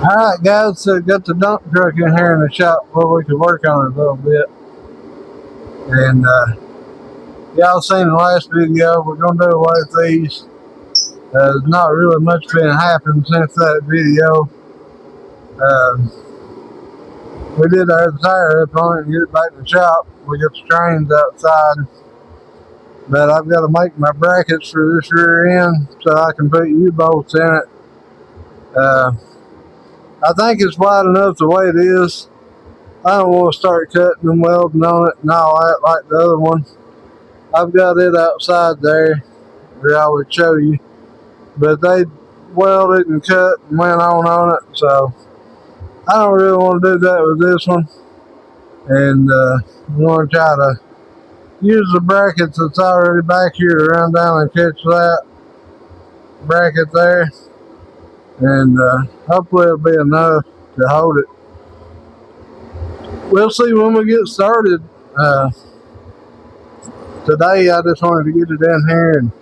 Alright guys, so got the dump truck in here in the shop where we could work on it a little bit. And y'all seen the last video, we're going to do away with these. There's not really much been happening since that video. We did our tire up on it and get it back to the shop. We got the trains outside. But I've got to make my brackets for this rear end so I can put U-bolts in it. I think it's wide enough the way it is. I don't want to start cutting and welding on it and all that like the other one. I've got it outside there where I would show you, but they welded and cut and went on it, so I don't really want to do that with this one. And I'm going to try to use the brackets that's already back here to run down and catch that bracket there, and hopefully it'll be enough to hold it. We'll see when we get started. Today I just wanted to get it in here and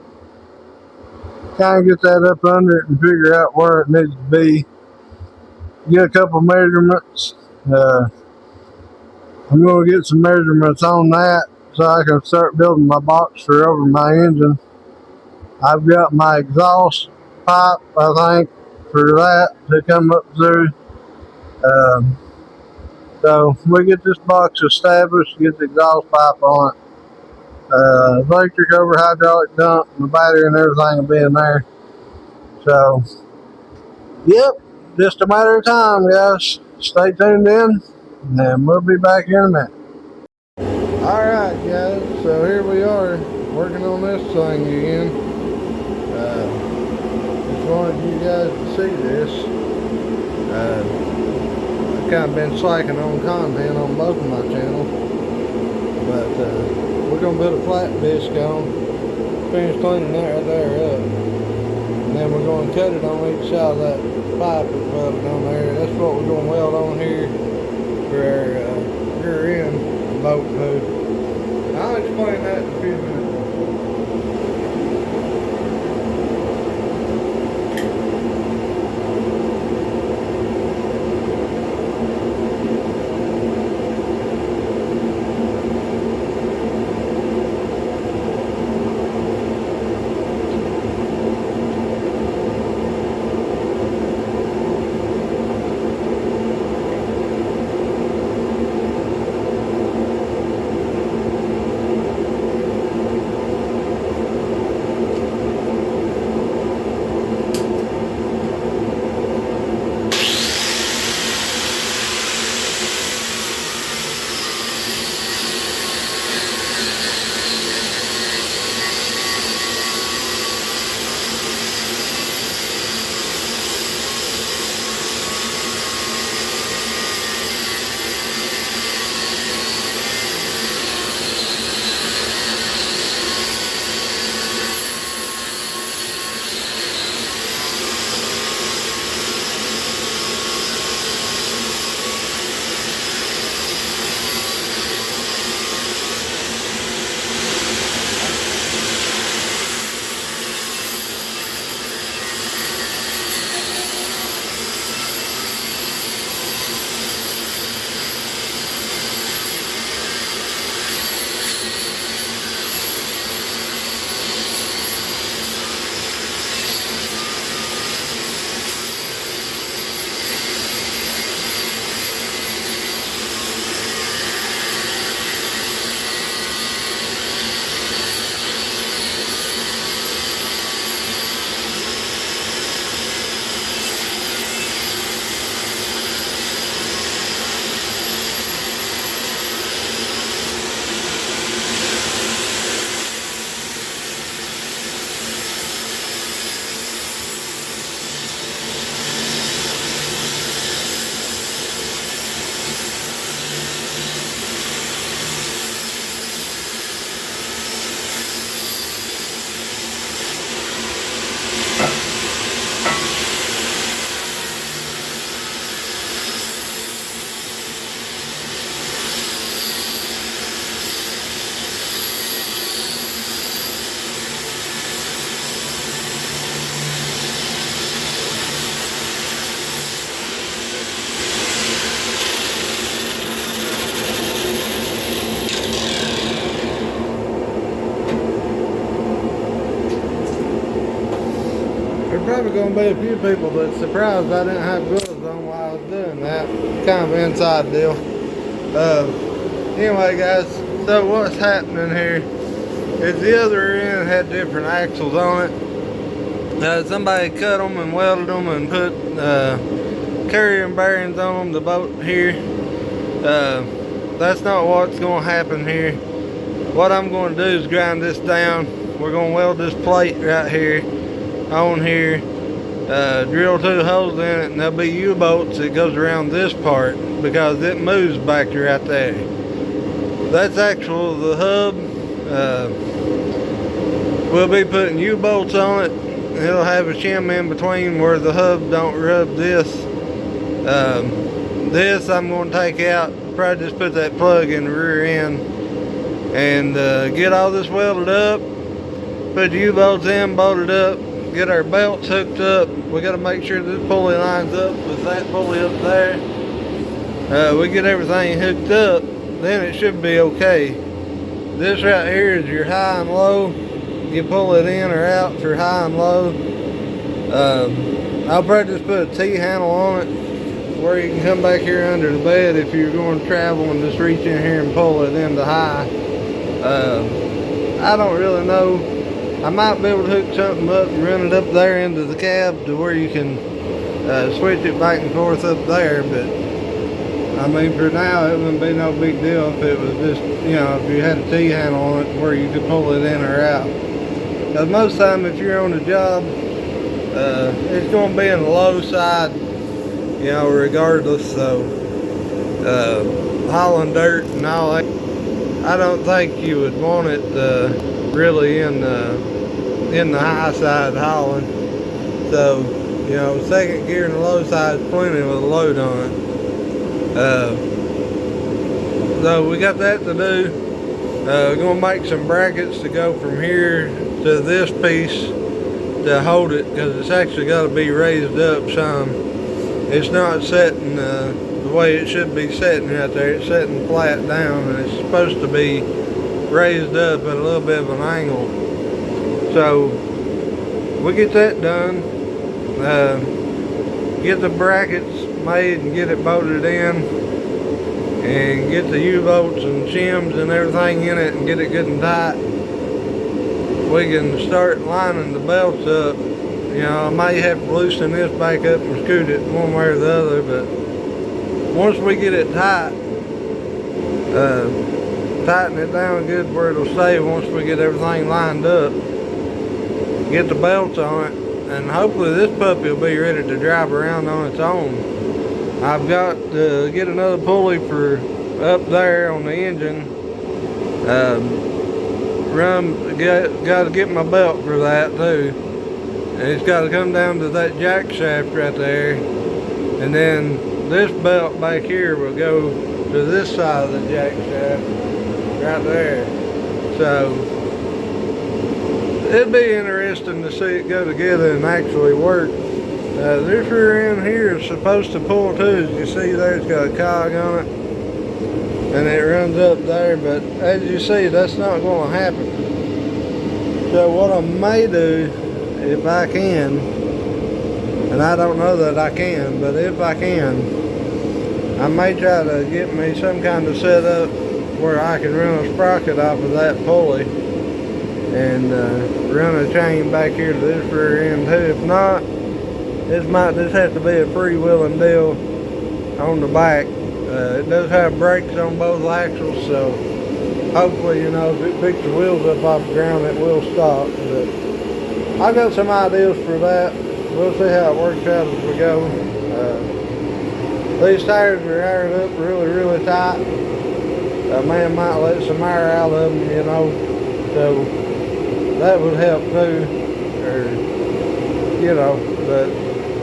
kind of get that up under it and figure out where it needs to be. Get a couple measurements. I'm going to get some measurements on that so I can start building my box for over my engine. I've got my exhaust pipe, I think, for that to come up through. So we get this box established, get the exhaust pipe on it. Electric over hydraulic dump, and the battery and everything will be in there. So, yep, just a matter of time, guys. Stay tuned in, and we'll be back in a minute. Alright, guys, so here we are, working on this thing again. Just wanted you guys to see this. I've kind of been slacking on content on both of my channels, but we're going to put a flat disc on, finish cleaning that right there up, and then we're going to cut it on each side of that pipe that's welded on there. That's what we're going to weld on here for our rear end boat hood. I'll explain that in a few minutes. going to be a few people that's surprised I didn't have gloves on while I was doing that. Kind of an inside deal. Anyway, guys, so what's happening here is the other end had different axles on it. Somebody cut them and welded them and put carrying bearings on them, the boat here. That's not what's going to happen here. What I'm going to do is grind this down. We're going to weld this plate right here on here, drill 2 holes in it, and there'll be U-bolts that goes around this part because it moves back to right there. That's actually the hub. We'll be putting U-bolts on it. It'll have a shim in between where the hub don't rub this. This I'm going to take out, probably just put that plug in the rear end and get all this welded up, put the U-bolts in, bolted up, get our belts hooked up. We got to make sure this pulley lines up with that pulley up there. We get everything hooked up, then it should be okay. This right here is your high and low. You pull it in or out for high and low. I'll probably just put a T-handle on it where you can come back here under the bed if you're going to travel and just reach in here and pull it into high. I don't really know. I might be able to hook something up and run it up there into the cab to where you can switch it back and forth up there, but I mean, for now it wouldn't be no big deal if it was just, you know, if you had a T-handle on it where you could pull it in or out. Because most of the time if you're on a job, it's going to be in the low side, you know, regardless. So hauling dirt and all that, I don't think you would want it really in the high side hauling. So, you know, second gear and the low side is plenty with a load on it. So we got that to do. We're going to make some brackets to go from here to this piece to hold it, because it's actually got to be raised up some. It's not setting the way it should be setting right there. It's setting flat down, and it's supposed to be raised up at a little bit of an angle. So we get that done, get the brackets made and get it bolted in, and get the U-bolts and shims and everything in it and get it good and tight. We can start lining the belts up. You know, I may have to loosen this back up and scoot it one way or the other, but once we get it tight, tighten it down good where it'll stay once we get everything lined up, get the belts on it, and hopefully this puppy will be ready to drive around on its own. I've got to get another pulley for up there on the engine. Got to get my belt for that too. And it's got to come down to that jack shaft right there, and then this belt back here will go to this side of the jack shaft right there. So it'd be interesting to see it go together and actually work. This rear end here is supposed to pull too. As you see there, it's got a cog on it and it runs up there, but as you see, that's not going to happen. So what I may do, if I can, and I don't know that I can, but if I can, I may try to get me some kind of setup where I can run a sprocket off of that pulley and run a chain back here to this rear end too. If not, this might just have to be a freewheeling deal on the back. It does have brakes on both axles, so hopefully, you know, if it picks the wheels up off the ground, it will stop. But I got some ideas for that. We'll see how it works out as we go. These tires are aired up really, really tight. A man might let some air out of them, you know, so that would help too, or, you know, but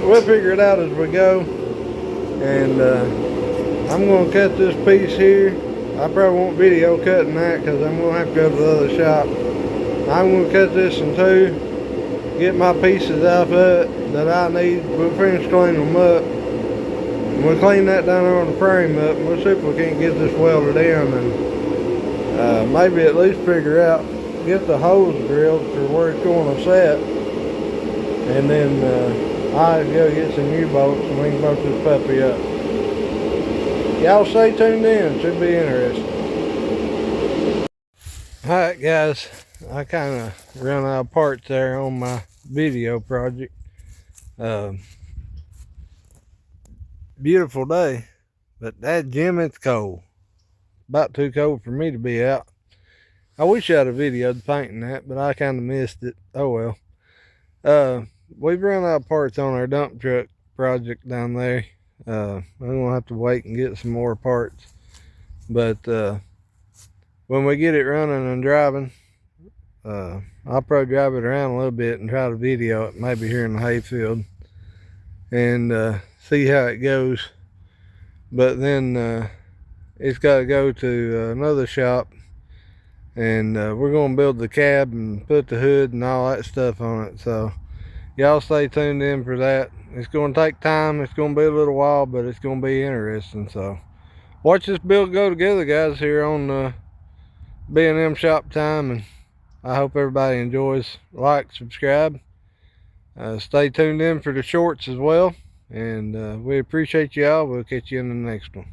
we'll figure it out as we go. And I'm going to cut this piece here. I probably won't video cutting that because I'm going to have to go to the other shop. I'm going to cut this in two, get my pieces off of it that I need. We'll finish cleaning them up. And we'll clean that down on the frame up, and we'll see if we can't get this welded in, and maybe at least figure out, get the holes drilled for where it's going to set, and then I'll go get some U-bolts and we can boat this puppy up. Y'all stay tuned in, should be interesting. Alright guys, I kind of ran out of parts there on my video project. Beautiful day, but that gym, it's cold. About too cold for me to be out. I wish I had a video painting that, but I kind of missed it. Oh well. We've run out of parts on our dump truck project down there. I'm gonna have to wait and get some more parts. But when we get it running and driving, I'll probably drive it around a little bit and try to video it, maybe here in the hayfield, and see how it goes. But then it's got to go to another shop, and we're going to build the cab and put the hood and all that stuff on it. So y'all stay tuned in for that. It's going to take time. It's going to be a little while, but it's going to be interesting. So watch this build go together, guys, here on B&M Shop Time, and I hope everybody enjoys. Like, subscribe, stay tuned in for the shorts as well, and we appreciate y'all. We'll catch you in the next one.